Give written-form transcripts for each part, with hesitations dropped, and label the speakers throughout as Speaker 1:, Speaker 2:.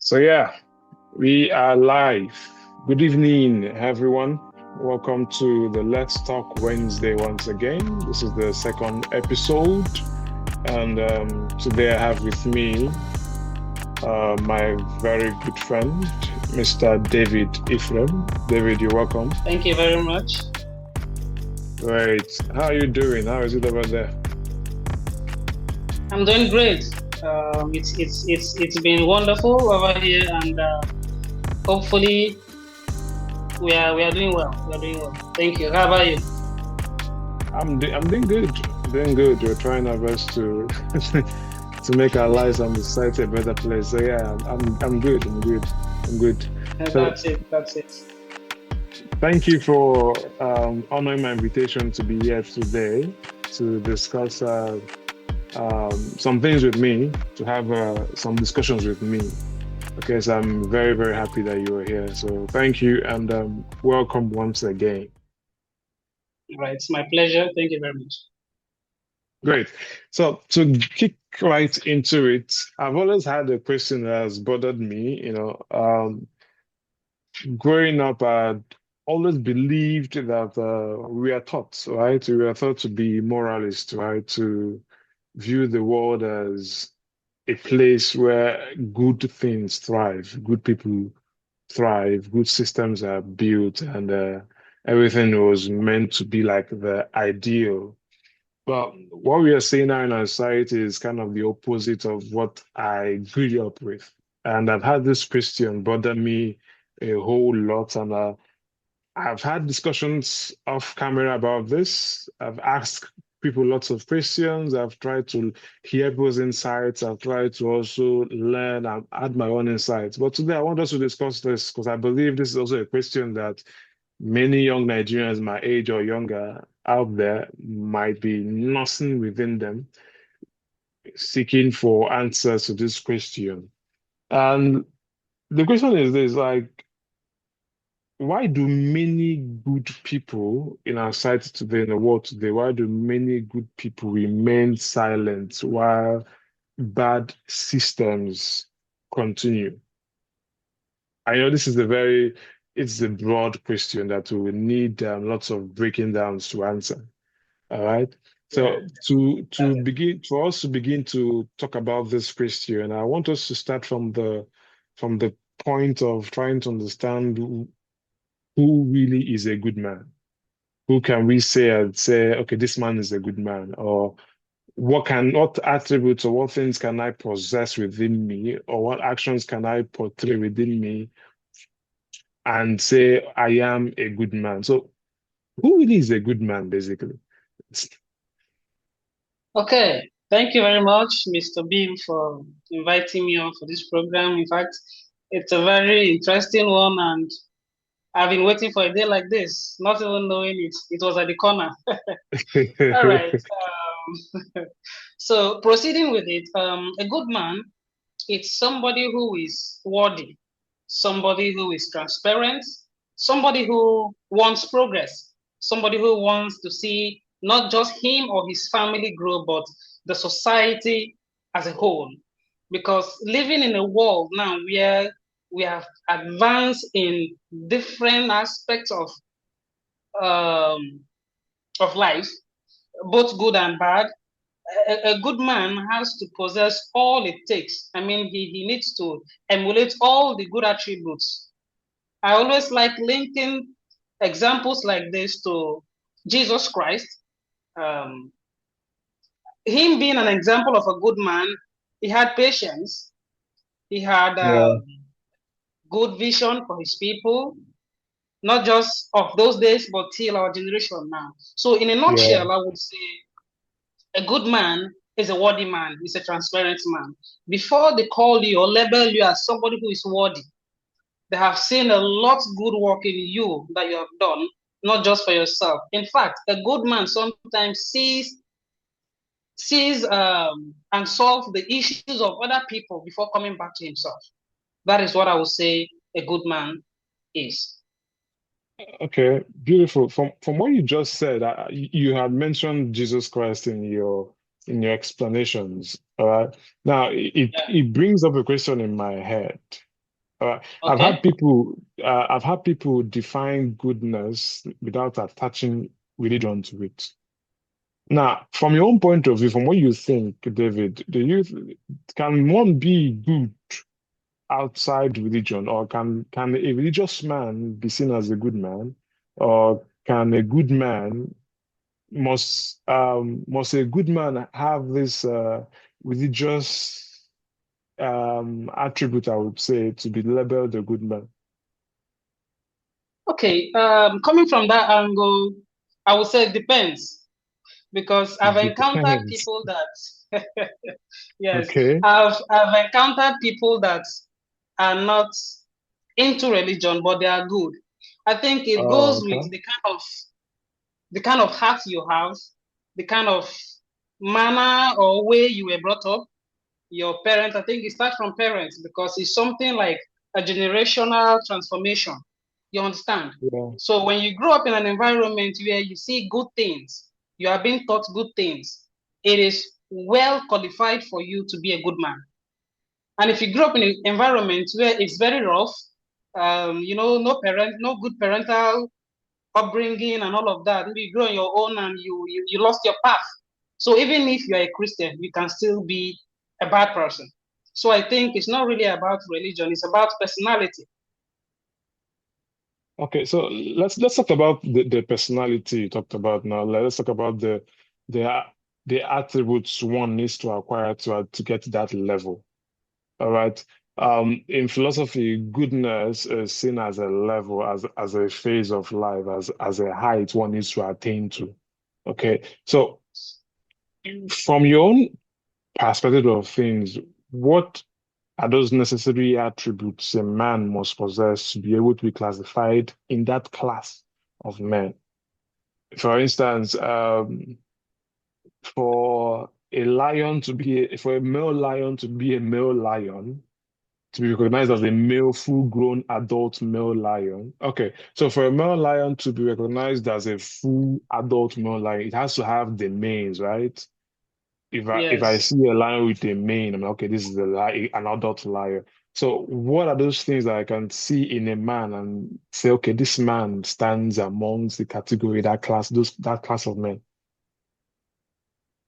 Speaker 1: So yeah, we are live. Good evening, everyone. Welcome to the Let's Talk Wednesday once again. This is the second episode, and today I have with me my very good friend, Mr. David Ephraim. David, you're welcome.
Speaker 2: Thank you very much.
Speaker 1: Great. How are you doing? How is it over there?
Speaker 2: I'm doing great. It's been wonderful over here, and hopefully we are doing well. We are doing well. Thank you. How about you?
Speaker 1: I'm doing good. Doing good. We're trying our best to to make our lives on the site a better place. So yeah, I'm good. I'm good. I'm good. So
Speaker 2: That's it. That's it.
Speaker 1: thank you for honoring my invitation to be here today to discuss some things with me, to have some discussions with me. Okay, so I'm very, very happy that you are here. So thank you and welcome once again.
Speaker 2: All right, it's my pleasure. Thank you very much.
Speaker 1: Great. So to kick right into it, I've always had a question that has bothered me. Growing up, I'd always believed that we are taught, right? We are taught to be moralists, right? To view the world as a place where good things thrive, good people thrive, good systems are built, and everything was meant to be like the ideal. But what we are seeing now in our society is kind of the opposite of what I grew up with. And I've had this question bother me a whole lot. And I've had discussions off camera about this. I've asked people lots of questions. I've tried to hear people's insights. I've tried to also learn and add my own insights. But today I want us to discuss this because I believe this is also a question that many young Nigerians my age or younger out there might be nursing within them, seeking for answers to this question. And the question is this, like, why do many good people in our society today, in the world today, why do many good people remain silent while bad systems continue? I know this is it's a broad question that we will need lots of breaking downs to answer. All right.
Speaker 2: Yeah,
Speaker 1: So
Speaker 2: that's
Speaker 1: to
Speaker 2: it.
Speaker 1: begin for us to begin to talk about this question, I want us to start from the point of trying to understand who really is a good man. Who can we say and say, okay, this man is a good man, or what attributes or what things can I possess within me, or what actions can I portray within me and say I am a good man. So who really is a good man, basically?
Speaker 2: Okay. Thank you very much, Mr. Beam, for inviting me on for this program. In fact, it's a very interesting one, and I've been waiting for a day like this, not even knowing it was at the corner. All right. So proceeding with it, a good man is somebody who is worthy, somebody who is transparent, somebody who wants progress, somebody who wants to see not just him or his family grow, but the society as a whole. Because living in a world now where we have advanced in different aspects um, of life, both good and bad, a good man has to possess all it takes. I mean, he needs to emulate all the good attributes. I always like linking examples like this to Jesus Christ. Um, him being an example of a good man, he had patience, he had
Speaker 1: Yeah,
Speaker 2: good vision for his people, not just of those days, but till our generation now. So, in a
Speaker 1: yeah.
Speaker 2: nutshell, I would say a good man is a worthy man, is a transparent man. Before they call you or label you as somebody who is worthy, they have seen a lot good work in you that you have done, not just for yourself. In fact, a good man sometimes sees and solves the issues of other people before coming back to himself. That is what I would say a good man is.
Speaker 1: Okay, beautiful. From what you just said, you had mentioned Jesus Christ in your explanations. All right. Now, it
Speaker 2: Yeah.
Speaker 1: it brings up a question in my head.
Speaker 2: Okay.
Speaker 1: I've had people define goodness without attaching religion to it. Now, from your own point of view, from what you think, David, can one be good outside religion, or can a religious man be seen as a good man, or can a good man must a good man have this religious attribute, I would say, to be labeled a good man?
Speaker 2: Okay. Coming from that angle, I would say it depends because I've encountered
Speaker 1: Depends.
Speaker 2: people that yes,
Speaker 1: Okay.
Speaker 2: I've encountered people that are not into religion, but they are good. I think it
Speaker 1: Oh,
Speaker 2: goes
Speaker 1: okay.
Speaker 2: with the kind of heart you have, the kind of manner or way you were brought up, your parents. I think it starts from parents because it's something like a generational transformation. You understand?
Speaker 1: Yeah.
Speaker 2: So when you grow up in an environment where you see good things, you are being taught good things, it is well qualified for you to be a good man. And if you grow up in an environment where it's very rough, no good parental upbringing and all of that. Maybe you grow on your own and you lost your path. So even if you're a Christian, you can still be a bad person. So I think it's not really about religion, it's about personality.
Speaker 1: Okay, so let's talk about the personality you talked about now. Let's talk about the the attributes one needs to acquire to get to that level. All right. In philosophy, goodness is seen as a level, as a phase of life, as a height one needs to attain to. Okay. So from your own perspective of things, what are those necessary attributes a man must possess to be able to be classified in that class of men? For instance, for a male lion to be a male lion, to be recognized as a male, full-grown adult male lion. Okay, so for a male lion to be recognized as a full adult male lion, it has to have the manes, right? If I
Speaker 2: Yes.
Speaker 1: see a lion with a mane, I'm like, okay, this is an adult lion. So what are those things that I can see in a man and say, okay, this man stands amongst the category, that class of men?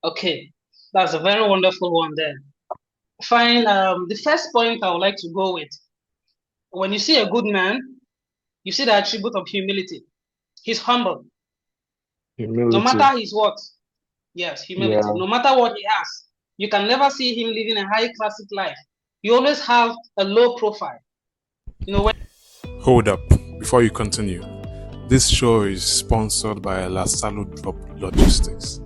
Speaker 2: Okay. That's a very wonderful one there. Fine. The first point I would like to go with when you see a good man, you see the attribute of humility. He's humble. No
Speaker 1: Humility.
Speaker 2: matter his what, yes, humility.
Speaker 1: Yeah.
Speaker 2: No matter what he has, you can never see him living a high classic life. You always have a low profile. You know, when
Speaker 3: Hold up, before you continue. This show is sponsored by Lasalo Drop Logistics.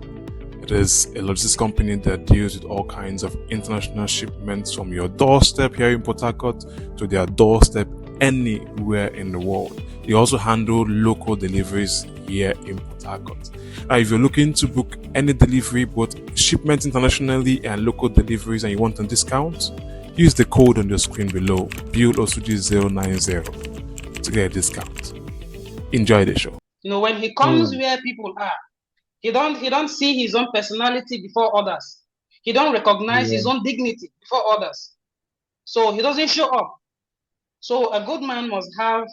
Speaker 3: It is a logistics company that deals with all kinds of international shipments from your doorstep here in Port Harcourt to their doorstep anywhere in the world. They also handle local deliveries here in Port Harcourt. Now, if you're looking to book any delivery, both shipments internationally and local deliveries, and you want a discount, use the code on the screen below, BUILD090, to get a discount. Enjoy the show.
Speaker 2: when he comes
Speaker 1: Hmm.
Speaker 2: where people are, he don't see his own personality before others. He don't recognize
Speaker 1: Yeah.
Speaker 2: his own dignity before others. So he doesn't show up. So a good man must have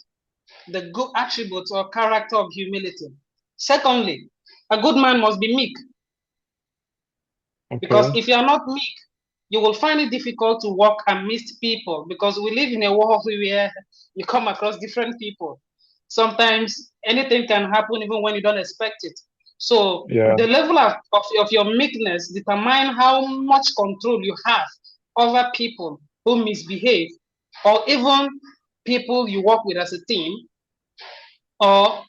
Speaker 2: the good attributes or character of humility. Secondly, a good man must be meek because
Speaker 1: Okay.
Speaker 2: if you are not meek, you will find it difficult to walk amidst people because we live in a world where you come across different people. Sometimes anything can happen even when you don't expect it. So
Speaker 1: Yeah.
Speaker 2: the level of your meekness determine how much control you have over people who misbehave or even people you work with as a team or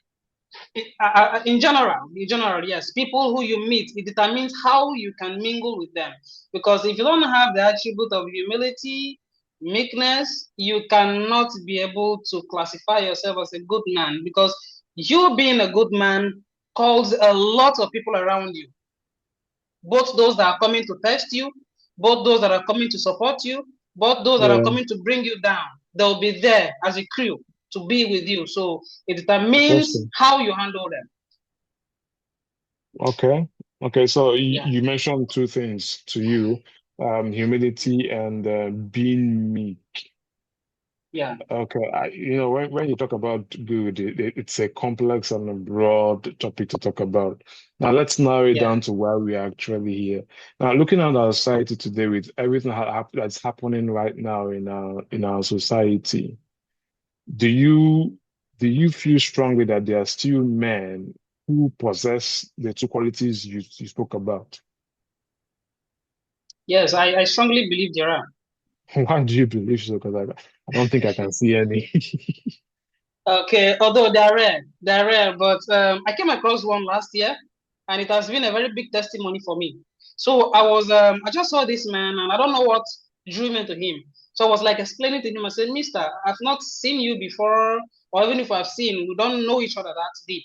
Speaker 2: in general, yes, people who you meet, it determines how you can mingle with them. Because if you don't have the attribute of humility, meekness, you cannot be able to classify yourself as a good man. Because you being a good man calls a lot of people around you, both those that are coming to test you, both those that are coming to support you, both those that are
Speaker 1: Yeah.
Speaker 2: coming to bring you down. They'll be there as a crew to be with you. So it determines
Speaker 1: Interesting.
Speaker 2: how you handle them.
Speaker 1: Okay. Okay. So
Speaker 2: Yeah.
Speaker 1: you mentioned two things to you, humility and being meek.
Speaker 2: Yeah.
Speaker 1: Okay, when you talk about good, it's a complex and a broad topic to talk about. Now, let's narrow it
Speaker 2: Yeah.
Speaker 1: down to why we are actually here. Now, looking at our society today, with everything that's happening right now in our society, do you do you feel strongly that there are still men who possess the two qualities you spoke about?
Speaker 2: Yes, I strongly believe there are.
Speaker 1: Why do you believe so? Because I don't think I can see any.
Speaker 2: Okay, although they're rare, but I came across one last year, and it has been a very big testimony for me. So I just saw this man, and I don't know what drew me to him. So I was like explaining to him. I said, "Mister, I've not seen you before, or even if I've seen, we don't know each other that deep.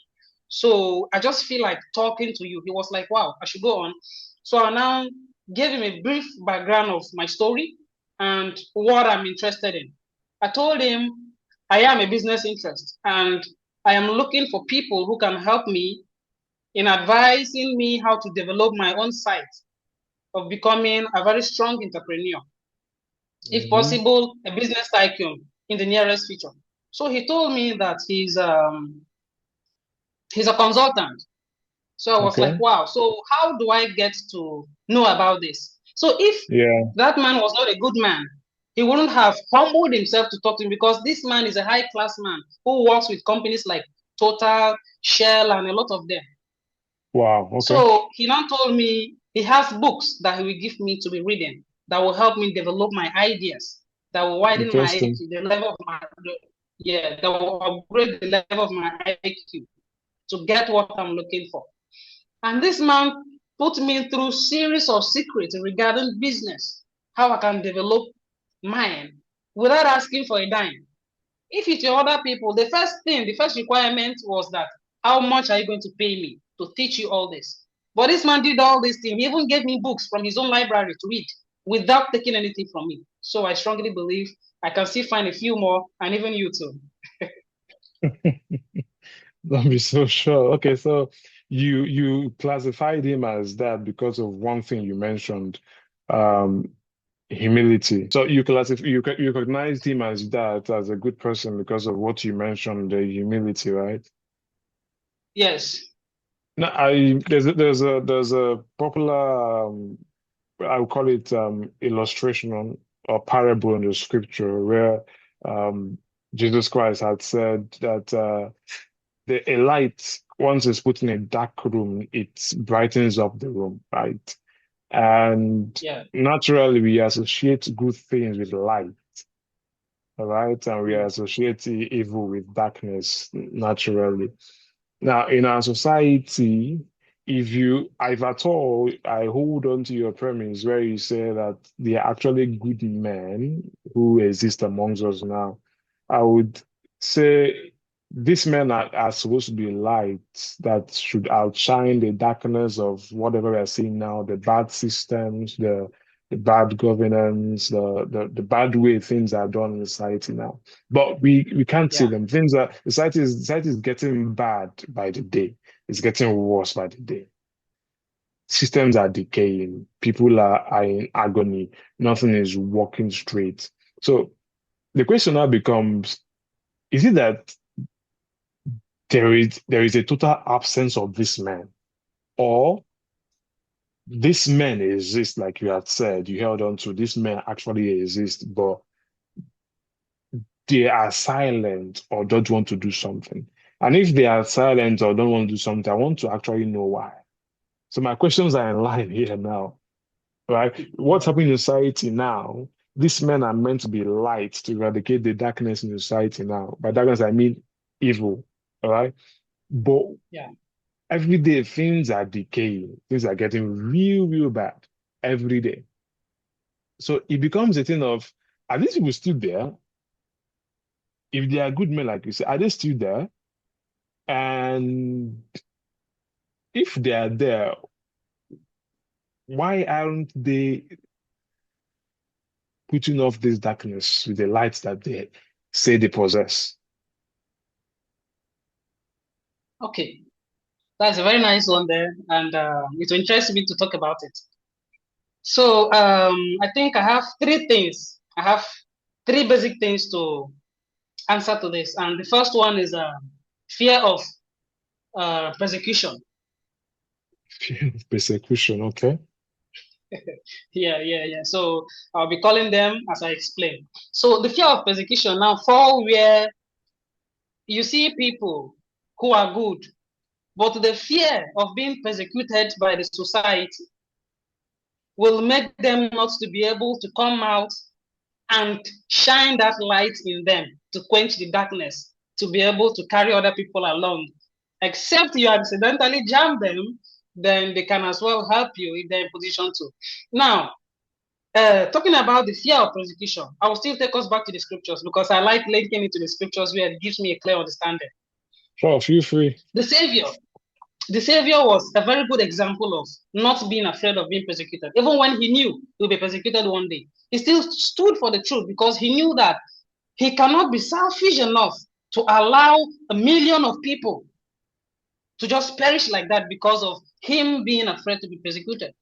Speaker 2: So I just feel like talking to you." He was like, "Wow, I should go on." So I now gave him a brief background of my story and what I'm interested in. I told him I am a business interest and I am looking for people who can help me in advising me how to develop my own site of becoming a very strong entrepreneur, if
Speaker 1: Mhm.
Speaker 2: possible, a business tycoon in the nearest future. So he told me that he's a consultant. So I was like,
Speaker 1: Okay.
Speaker 2: wow, so how do I get to know about this? So if
Speaker 1: Yeah.
Speaker 2: that man was not a good man, he wouldn't have humbled himself to talk to me because this man is a high class man who works with companies like Total, Shell, and a lot of them.
Speaker 1: Wow. Okay.
Speaker 2: So he now told me he has books that he will give me to be reading that will help me develop my ideas, that will widen my
Speaker 1: Interesting.
Speaker 2: IQ, the level of my yeah, that will upgrade the level of my IQ to get what I'm looking for. And this man put me through series of secrets regarding business, how I can develop mine without asking for a dime. If it's your other people, the first requirement was that how much are you going to pay me to teach you all this? But this man did all these things. He even gave me books from his own library to read without taking anything from me. So I strongly believe I can still find a few more, and even you too.
Speaker 1: Don't be so sure. Okay, so you classified him as that because of one thing you mentioned, um, humility. So you recognized him as that, as a good person because of what you mentioned, the humility, right?
Speaker 2: Yes.
Speaker 1: Now, I there's a popular I would call it illustration or parable in the scripture where um, Jesus Christ had said that a light, once it's put in a dark room, it brightens up the room, right? And
Speaker 2: Yeah.
Speaker 1: naturally, we associate good things with light, all right? And we
Speaker 2: Mm.
Speaker 1: associate evil with darkness naturally. Now, in our society, if at all, I hold on to your premise where you say that there are actually good men who exist amongst us now, I would say these men are supposed to be lights that should outshine the darkness of whatever we're seeing now, the bad systems, the bad governance, the bad way things are done in society now. But we can't see
Speaker 2: Yeah.
Speaker 1: them. Society is getting bad by the day. It's getting worse by the day. Systems are decaying. People are in agony. Nothing is working straight. So the question now becomes, is it that there is a total absence of this man? Or this man exist, like you had said, you held on to this man actually exist, but they are silent or don't want to do something. And if they are silent or don't want to do something, I want to actually know why. So my questions are in line here now, right? What's happening in society now? These men are meant to be light to eradicate the darkness in society now. By darkness, I mean evil, all right? But
Speaker 2: Yeah.
Speaker 1: every day things are decaying, things are getting real bad every day. So it becomes a thing of, are these people still there? If they are good men, like you say, are they still there? And if they are there, why aren't they putting off this darkness with the light that they say they possess?
Speaker 2: Okay. That's a very nice one there, and it interests me to talk about it. So I think I have three things. I have three basic things to answer to this. And the first one is fear of persecution.
Speaker 1: Fear of persecution, okay.
Speaker 2: Yeah. So I'll be calling them as I explain. So the fear of persecution now fall where you see people who are good, but the fear of being persecuted by the society will make them not to be able to come out and shine that light in them to quench the darkness, to be able to carry other people along. Except you accidentally jam them, then they can as well help you if they're in position to. Now, talking about the fear of persecution, I will still take us back to the scriptures because I like linking it to the scriptures where it gives me a clear understanding.
Speaker 1: Sure, feel free.
Speaker 2: The Savior was a very good example of not being afraid of being persecuted. Even when he knew he would be persecuted one day, he still stood for the truth because he knew that he cannot be selfish enough to allow a million of people to just perish like that because of him being afraid to be persecuted.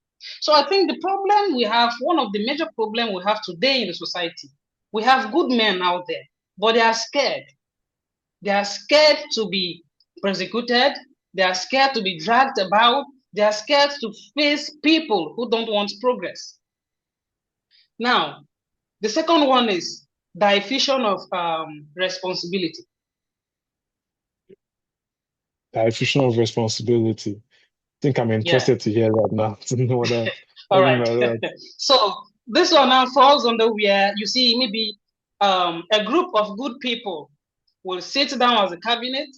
Speaker 2: So I think the problem we have, one of the major problems we have today in the society, we have good men out there, but they are scared. They are scared to be persecuted. They are scared to be dragged about. They are scared to face people who don't want progress. Now, the second one is diffusion of responsibility.
Speaker 1: Diffusion of responsibility. I think I'm interested to hear that now, to know what that.
Speaker 2: All right. So this one now falls under where you see maybe a group of good people will sit down as a cabinet.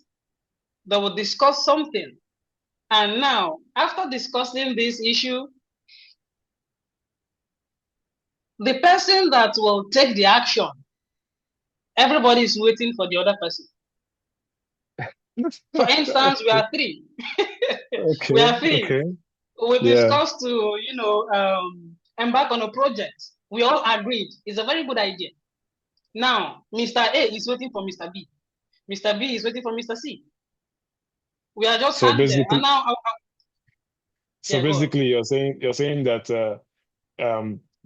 Speaker 2: They will discuss something. And now, after discussing this issue, the person that will take the action, everybody is waiting for the other person. For instance, we are three.
Speaker 1: Okay.
Speaker 2: We are three.
Speaker 1: Okay.
Speaker 2: We discussed to, embark on a project. We all agreed it's a very good idea. Now, Mr. A is waiting for Mr. B. Mr. B is waiting for Mr. C. We are just there. And now,
Speaker 1: basically, you're saying that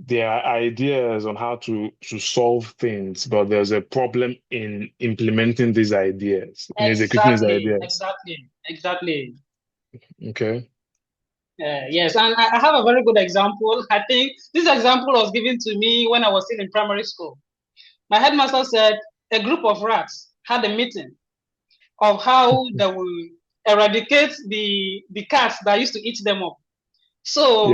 Speaker 1: there are ideas on how to solve things, but there's a problem in implementing these ideas, in executing these ideas.
Speaker 2: Exactly.
Speaker 1: Okay.
Speaker 2: Yes, and I have a very good example. I think this example was given to me when I was still in primary school. My headmaster said a group of rats had a meeting of how they will eradicate the cats that used to eat them up. So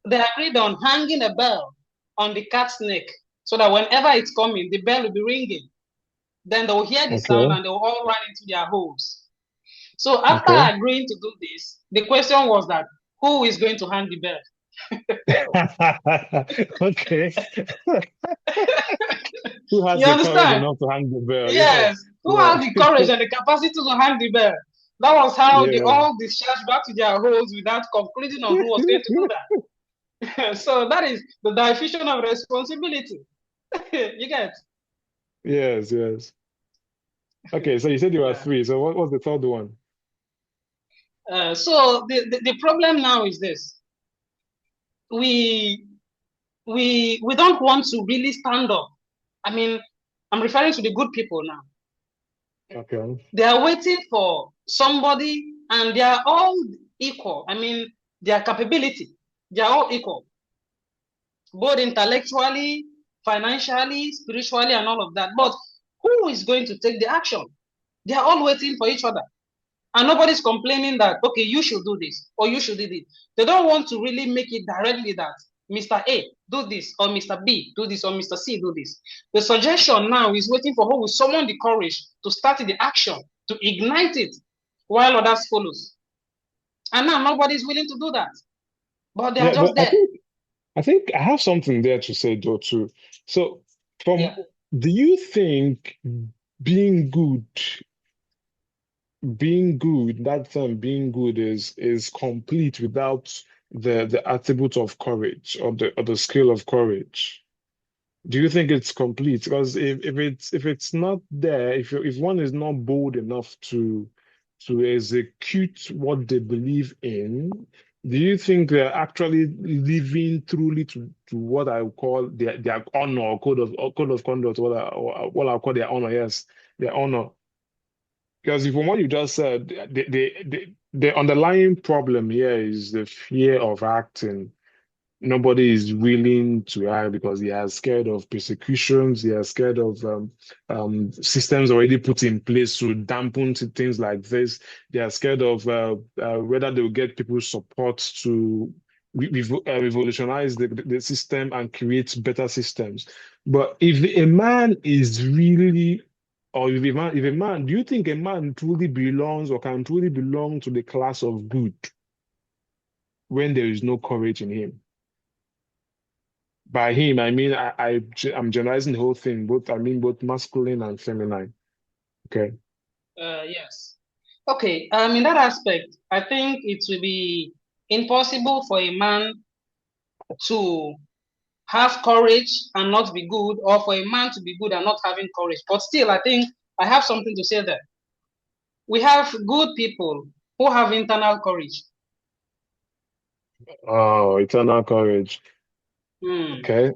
Speaker 2: they agreed on hanging a bell on the cat's neck so that whenever it's coming, the bell will be ringing. Then they will hear the sound and they will all run into their holes. So after agreeing to do this, the question was that who is going to hang the bell?
Speaker 1: Okay. Who has the courage enough to hang the bell?
Speaker 2: Yes. Who has the courage and the capacity to hang the bell? That was how they all discharged back to their holes without concluding on who was going to do that. So that is the diffusion of responsibility. You get?
Speaker 1: Yes. Okay, so you said you were three. So what was the third one?
Speaker 2: So the problem now is this. We don't want to really stand up. I mean, I'm referring to the good people now.
Speaker 1: Okay.
Speaker 2: They are waiting for somebody and they are all equal. I mean, their capability, they are all equal. Both intellectually, financially, spiritually, and all of that. But who is going to take the action? They are all waiting for each other. And nobody's complaining that, okay, you should do this or you should do this. They don't want to really make it directly that Mr. A, do this, or Mr. B, do this, or Mr. C, do this. The suggestion now is waiting for who will summon the courage to start the action, to ignite it, while others follows. And now nobody's willing to do that. But they are just there.
Speaker 1: I think I have something there to say, though, too. So, do you think being good, that term being good is complete without the attribute of courage or the skill of courage? Do you think it's complete? Because if it's not there, if one is not bold enough to execute what they believe in, Do you think they're actually living truly to what I would call their honor or code of conduct, or what I call their honor? Yes, their honor. Because from what you just said, the underlying problem here is the fear of acting. Nobody is willing to act because they are scared of persecutions. They are scared of systems already put in place to dampen things like this. They are scared of whether they will get people's support to revolutionize the system and create better systems. But if a man is really, or if a man, do you think a man truly belongs or can truly belong to the class of good when there is no courage in him? By him, I mean I'm generalizing the whole thing. Both I mean both masculine and feminine. Okay.
Speaker 2: Yes. Okay. In that aspect, I think it will be impossible for a man to have courage and not be good, or for a man to be good and not having courage. But still, I think I have something to say there. We have good people who have internal courage.
Speaker 1: Oh, eternal courage. Okay.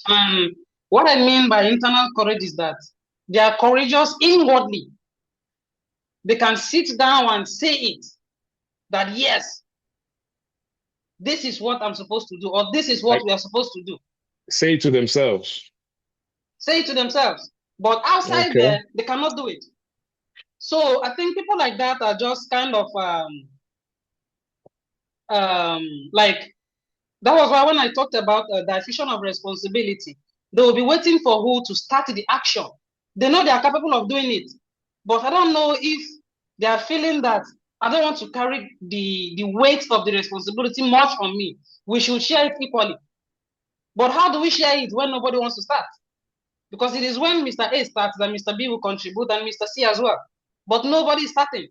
Speaker 2: And what I mean by internal courage is that they are courageous inwardly. They can sit down and say it, that yes, this is what I'm supposed to do, or this is what we are supposed to do.
Speaker 1: Say it to themselves.
Speaker 2: Say it to themselves. But outside there, they cannot do it. So I think people like that are just kind of like, that was why when I talked about diffusion of responsibility, they will be waiting for who to start the action. They know they are capable of doing it, but I don't know if they are feeling that I don't want to carry the weight of the responsibility much on me. We should share it equally. But how do we share it when nobody wants to start? Because it is when Mr. A starts that Mr. B will contribute and Mr. C as well. But nobody is starting.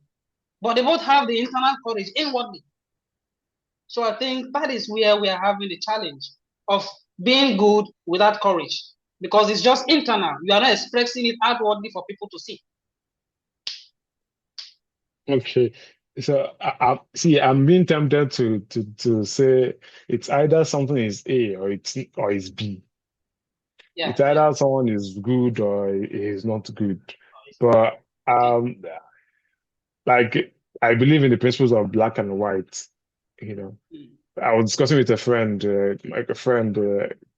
Speaker 2: But they both have the internal courage inwardly. So I think that is where we are having the challenge of being good without courage, because it's just internal. You are not expressing it outwardly for people to see.
Speaker 1: Okay. So see, I'm being tempted to say it's either something is A or it's B.
Speaker 2: Yeah,
Speaker 1: It's either someone is good or is not good. But like I believe in the principles of black and white, you know. I was discussing with a friend, a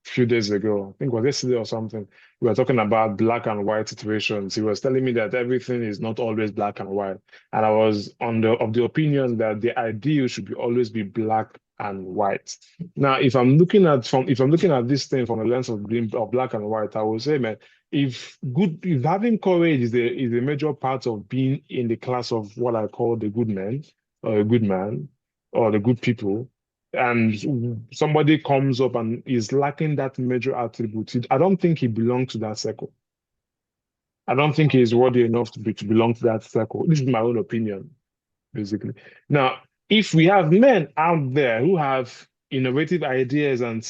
Speaker 1: few days ago. I think it was yesterday or something. We were talking about black and white situations. He was telling me that everything is not always black and white, and I was of the opinion that the ideal should be always be black and white. Now, if I'm looking at this thing from a lens of black and white, I would say, man, if having courage is a major part of being in the class of what I call the good men or a good man or the good people, and somebody comes up and is lacking that major attribute, I don't think he belongs to that circle. I don't think he's worthy enough to belong to that circle. This is my own opinion, basically. Now, if we have men out there who have innovative ideas and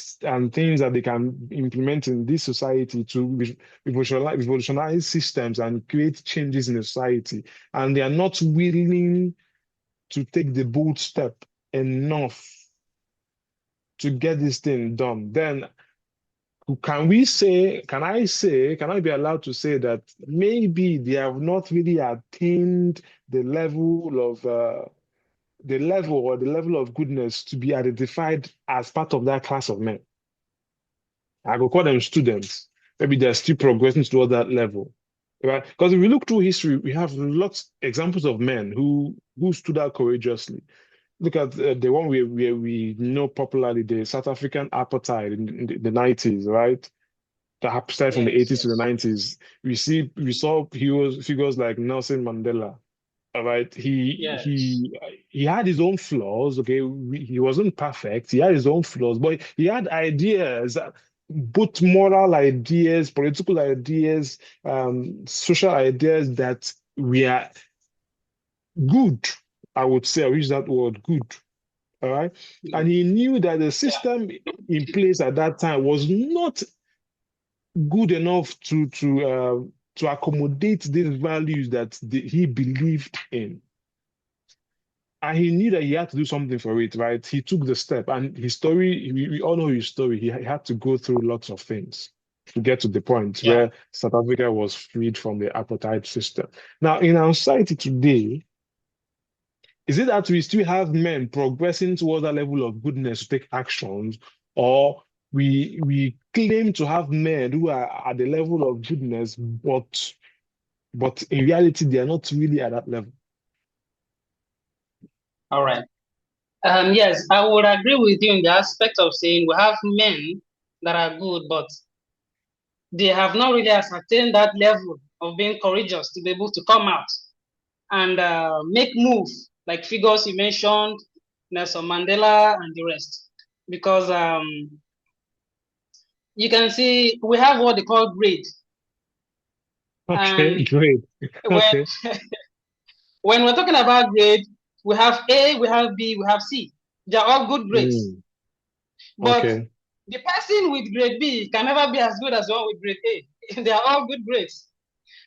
Speaker 1: things that they can implement in this society to revolutionize systems and create changes in the society, and they are not willing to take the bold step enough to get this thing done, then can I be allowed to say that maybe they have not really attained the level of goodness to be identified as part of that class of men? I could call them students. Maybe they're still progressing toward that level. Right? Because if we look through history, we have lots examples of men who stood out courageously. Look at the one where we know popularly, the South African apartheid in the 90s, right? That started from the 80s to the 90s. We saw figures like Nelson Mandela. All right, he had his own flaws. Okay, he wasn't perfect. He had his own flaws, but he had ideas, both moral ideas, political ideas, social ideas that were good. I would say, I use that word, good. All right. And he knew that the system in place at that time was not good enough to accommodate these values that he believed in. and he knew that he had to do something for it, right? He took the step, and his story, we all know his story. He had to go through lots of things to get to the point
Speaker 2: Yeah.
Speaker 1: where South Africa was freed from the apartheid system. Now, in our society today, is it that we still have men progressing towards that level of goodness to take actions, or we claim to have men who are at the level of goodness, but in reality they are not really at that level?
Speaker 2: All right. Yes, I would agree with you in the aspect of saying we have men that are good, but they have not really ascertained that level of being courageous to be able to come out and make moves like figures you mentioned, Nelson Mandela and the rest. Because you can see we have what they call grade.
Speaker 1: Okay,
Speaker 2: And
Speaker 1: great.
Speaker 2: when,
Speaker 1: Okay.
Speaker 2: when we're talking about grade, we have A, we have B, we have C. They're all good grades.
Speaker 1: Mm,
Speaker 2: But
Speaker 1: okay.
Speaker 2: the person with grade B can never be as good as the one with grade A. They are all good grades.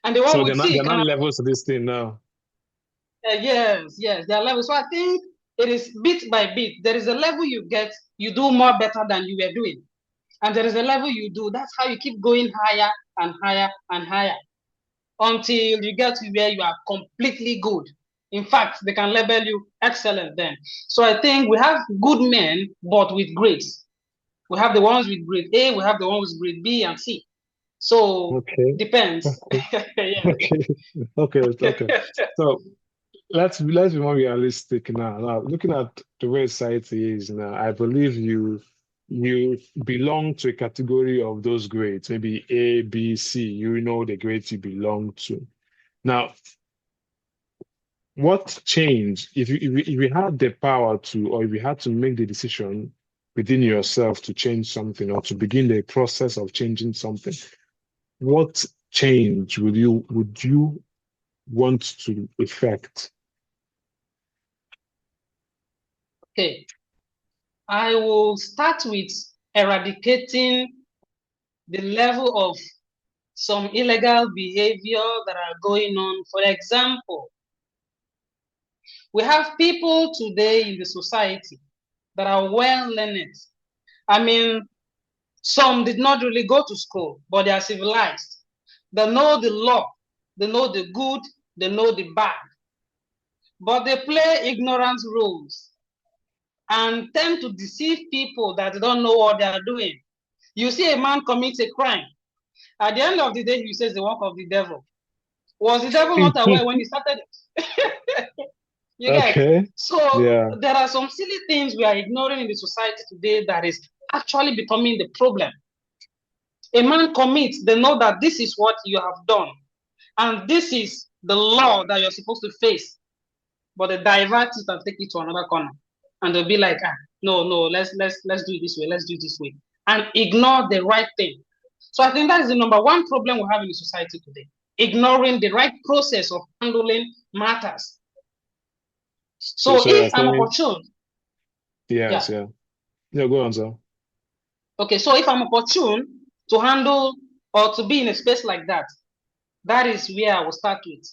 Speaker 2: And the one
Speaker 1: So
Speaker 2: with C
Speaker 1: they're not
Speaker 2: can,
Speaker 1: levels to this thing now.
Speaker 2: yes, yes, they are levels. So I think it is bit by bit. There is a level you get, you do more better than you were doing. And there is a level you do. That's how you keep going higher and higher and higher until you get to where you are completely good. In fact, they can label you excellent then. So I think we have good men, but with grades. We have the ones with grade A, we have the ones with grade B and C. So
Speaker 1: Okay.
Speaker 2: depends. Yeah.
Speaker 1: Okay. Okay. Okay. So let's be more realistic now. Now, looking at the way society is now, I believe you belong to a category of those grades, maybe A, B, C. You know the grades you belong to. Now, what changed if you had the power to, or if you had to make the decision within yourself to change something or to begin the process of changing something, what change would you want to effect?
Speaker 2: Okay. I will start with eradicating the level of some illegal behavior that are going on. For example, we have people today in the society that are well learned. I mean, some did not really go to school, but they are civilized. They know the law, they know the good, they know the bad, but they play ignorant roles and tend to deceive people that don't know what they are doing. You see a man commit a crime. At the end of the day, he says the work of the devil. Was the devil not aware when he started it? You get.
Speaker 1: Okay.
Speaker 2: So
Speaker 1: Yeah.
Speaker 2: there are some silly things we are ignoring in the society today that is actually becoming the problem. A man commits, they know that this is what you have done, and this is the law that you're supposed to face, but they divert it and take it to another corner. And they'll be like, no, no, let's do it this way, let's do it this way, and ignore the right thing. So I think that is the number one problem we have in the society today. Ignoring the right process of handling matters. So
Speaker 1: So you're
Speaker 2: if I'm
Speaker 1: saying
Speaker 2: opportune,
Speaker 1: yes,
Speaker 2: yeah.
Speaker 1: yeah. Yeah, go on, sir.
Speaker 2: Okay, so if I'm opportune to handle or to be in a space like that, that is where I will start with.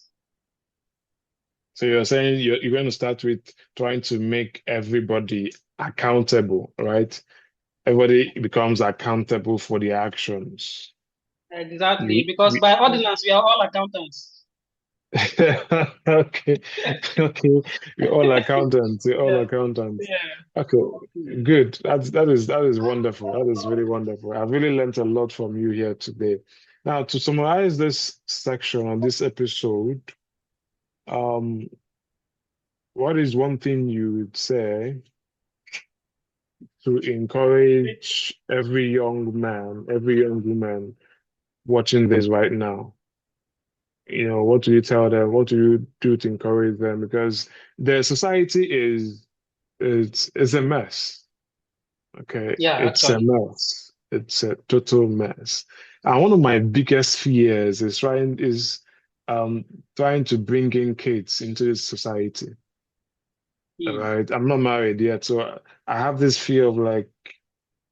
Speaker 1: So you're saying you're going to start with trying to make everybody accountable, right? Everybody becomes accountable for their actions.
Speaker 2: Exactly,
Speaker 1: You,
Speaker 2: because
Speaker 1: we,
Speaker 2: by ordinance, we are all accountants.
Speaker 1: okay, okay. We're all accountants. We're all
Speaker 2: Yeah,
Speaker 1: accountants.
Speaker 2: yeah.
Speaker 1: Okay, good. That is wonderful. That is really wonderful. I've really learned a lot from you here today. Now, to summarize this section on this episode, um, what is one thing you would say to encourage every young man, every young woman watching this right now? What do you tell them? What do you do to encourage them? Because the society is a mess. Okay,
Speaker 2: Yeah,
Speaker 1: it's a
Speaker 2: actually.
Speaker 1: mess. It's a total mess. And one of my biggest fears is trying to bring in kids into this society.
Speaker 2: Mm.
Speaker 1: Right? I'm not married yet, so I have this fear of like,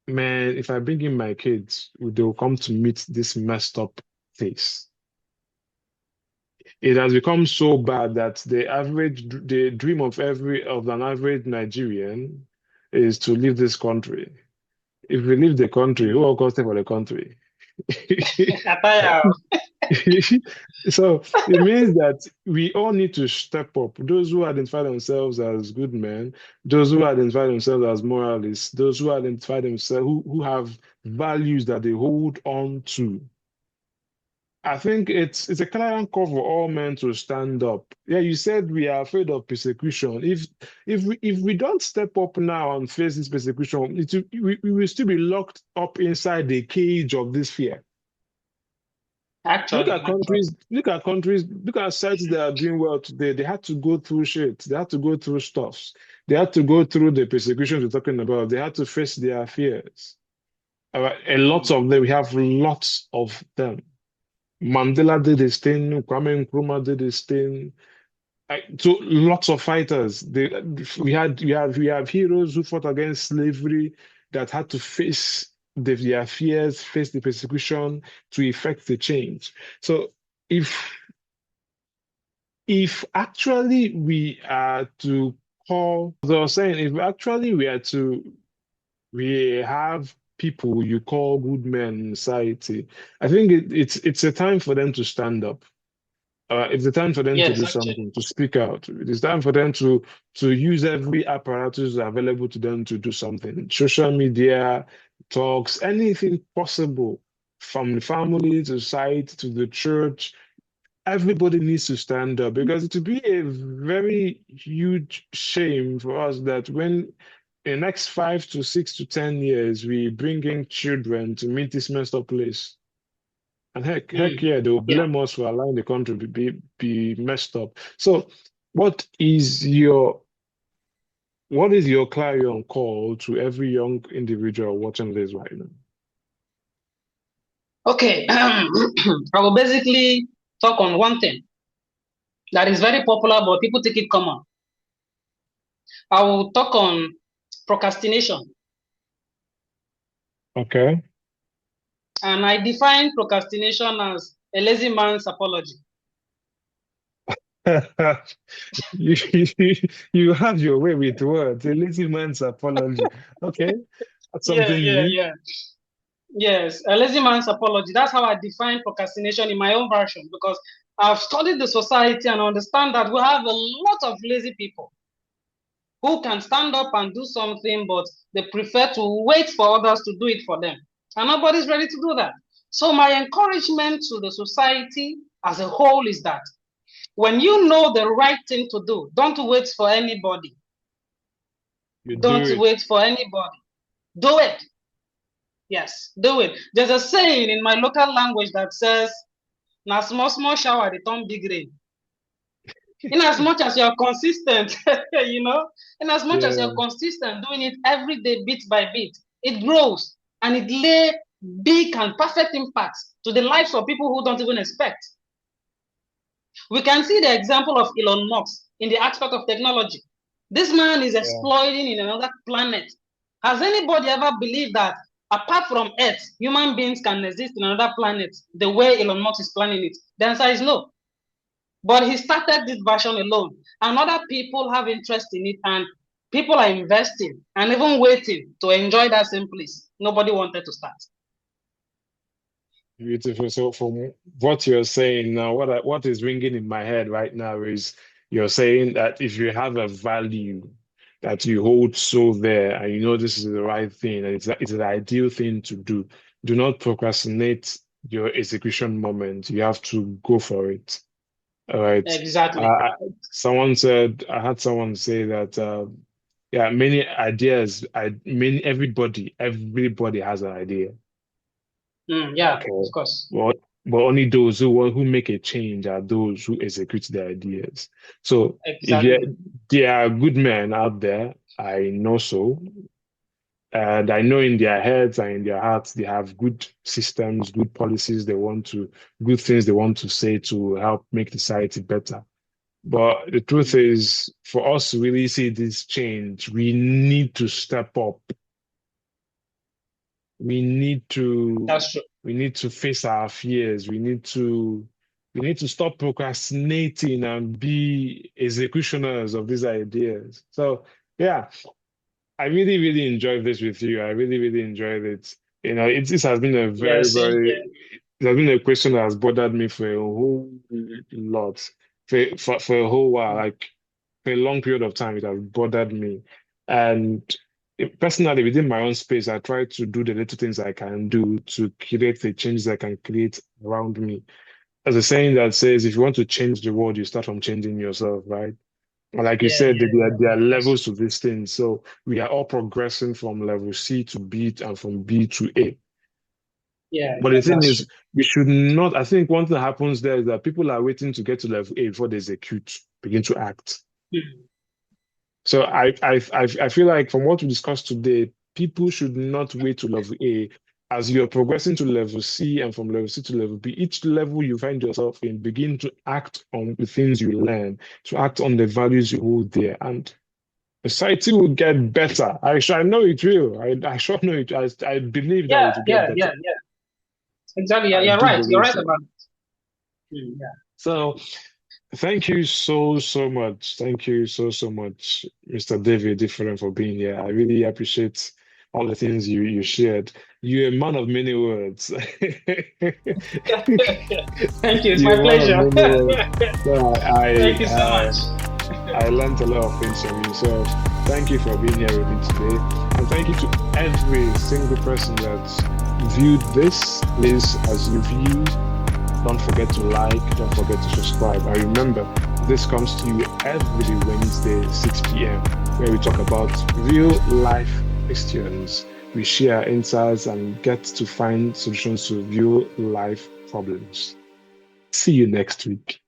Speaker 1: man, if I bring in my kids, they'll come to meet this messed up face. it has become so bad that the dream of an average Nigerian is to leave this country. If we leave the country, who will cost for the country?
Speaker 2: Ataya.
Speaker 1: So it means that we all need to step up. Those who identify themselves as good men, those who identify themselves as moralists, those who identify themselves who have values that they hold on to. I think it's a clarion call for all men to stand up. Yeah, you said we are afraid of persecution. If we don't step up now and face this persecution, we will still be locked up inside the cage of this fear. Look
Speaker 2: Actually,
Speaker 1: at countries, look at sites that are doing well today. They had to go through shit. They had to go through stuffs. They had to go through the persecutions we're talking about. They had to face their fears. A lot of them, we have lots of them. Mandela did his thing, Kwame Nkrumah did his thing. So lots of fighters. We have heroes who fought against slavery that had to face their fears, face the persecution to effect the change. So if actually we are to call, as I was saying, if actually we have people you call good men in society, I think it's a time for them to stand up. It's a time for them to
Speaker 2: yes,
Speaker 1: do
Speaker 2: actually.
Speaker 1: something, to speak out. It is time for them to use every apparatus available to them to do something. Social media, talks, anything possible, from the family to society to the church. Everybody needs to stand up because it would be a very huge shame for us that when in the next 5 to 6 to 10 years we bring in children to meet this messed up place. And heck yeah, they will
Speaker 2: Yeah.
Speaker 1: blame us for allowing the country to be messed up. So, what is your clarion call to every young individual watching this right now?
Speaker 2: Okay. I will basically talk on one thing that is very popular, but people take it common. I will talk on procrastination.
Speaker 1: Okay.
Speaker 2: And I define procrastination as a lazy man's apology.
Speaker 1: You, you have your way with words. A lazy man's apology. Okay, that's something new.
Speaker 2: Yeah. Yes, a lazy man's apology. That's how I define procrastination in my own version because I've studied the society and understand that we have a lot of lazy people who can stand up and do something, but they prefer to wait for others to do it for them. And nobody's ready to do that. So, my encouragement to the society as a whole is that when you know the right thing to do, don't wait for anybody.
Speaker 1: You do
Speaker 2: Don't
Speaker 1: it.
Speaker 2: wait for anybody. Do it. Yes, do it. There's a saying in my local language that says, "Na small small shower they turn big rain." In as much as you're consistent, in as much as
Speaker 1: Yeah,
Speaker 2: you're consistent doing it every day, bit by bit, it grows and it lay big and perfect impacts to the lives of people who don't even expect. We can see the example of Elon Musk in the aspect of technology. This man is
Speaker 1: yeah.
Speaker 2: exploiting in another planet. Has anybody ever believed that apart from Earth, human beings can exist in another planet the way Elon Musk is planning it? The answer is no. But he started this version alone, and other people have interest in it, and people are investing and even waiting to enjoy that same place. Nobody wanted to start.
Speaker 1: Beautiful. So from what you're saying now, what is ringing in my head right now is you're saying that if you have a value that you hold so there and you know this is the right thing and it's an ideal thing to do not procrastinate your execution moment. You have to go for it. All right.
Speaker 2: Exactly.
Speaker 1: I had someone say that yeah, many ideas, everybody has an idea.
Speaker 2: Yeah,
Speaker 1: Okay.
Speaker 2: of course.
Speaker 1: But only those who make a change are those who execute their ideas. So if
Speaker 2: Exactly.
Speaker 1: there are good men out there, I know so. And I know in their heads and in their hearts, they have good systems, good policies good things they want to say to help make the society better. But the truth is, for us to really see this change, we need to step up. We need to
Speaker 2: That's true.
Speaker 1: face our fears. We need to We need to stop procrastinating and be executioners of these ideas. So, yeah, I really, really enjoyed this with you. I really, really enjoyed it. This has been a
Speaker 2: Yeah,
Speaker 1: very,
Speaker 2: same
Speaker 1: very,
Speaker 2: here.
Speaker 1: it has been a question that has bothered me for a whole lot, for a whole while, like for a long period of time, it has bothered me. And personally, within my own space, I try to do the little things I can do to create the changes I can create around me. There's a saying that says, if you want to change the world, you start from changing yourself, right? And like you
Speaker 2: Yeah,
Speaker 1: said,
Speaker 2: yeah,
Speaker 1: there are
Speaker 2: yes.
Speaker 1: levels to these things. So we are all progressing from level C to B and from B to A.
Speaker 2: Yeah,
Speaker 1: But
Speaker 2: yeah,
Speaker 1: the thing
Speaker 2: that's true.
Speaker 1: is, we should not, I think one thing that happens there is that people are waiting to get to level A before they execute, begin to act.
Speaker 2: Mhm.
Speaker 1: So I feel like from what we discussed today, people should not wait to level A. As you're progressing to level C and from level C to level B, each level you find yourself in, begin to act on the things you learn, to act on the values you hold there. And society will get better. I know it will. I sure know it. I believe that
Speaker 2: Yeah,
Speaker 1: it will get
Speaker 2: yeah,
Speaker 1: better.
Speaker 2: yeah, yeah. Exactly. Yeah,
Speaker 1: I
Speaker 2: you're
Speaker 1: do
Speaker 2: right. You're
Speaker 1: believe
Speaker 2: right
Speaker 1: so.
Speaker 2: about it. Yeah.
Speaker 1: So thank you so, so much. Thank you so, so much, Mr. David Different, for being here. I really appreciate all the things you shared. You're a man of many words.
Speaker 2: Thank you. It's my
Speaker 1: You're a man of
Speaker 2: pleasure.
Speaker 1: many words. So
Speaker 2: Thank you so much.
Speaker 1: I learned a lot of things from you. So thank you for being here with me today. And thank you to every single person that's viewed this. Please, as you view, don't forget to like, don't forget to subscribe. And remember, this comes to you every Wednesday, 6 p.m., where we talk about real life questions. We share insights and get to find solutions to real life problems. See you next week.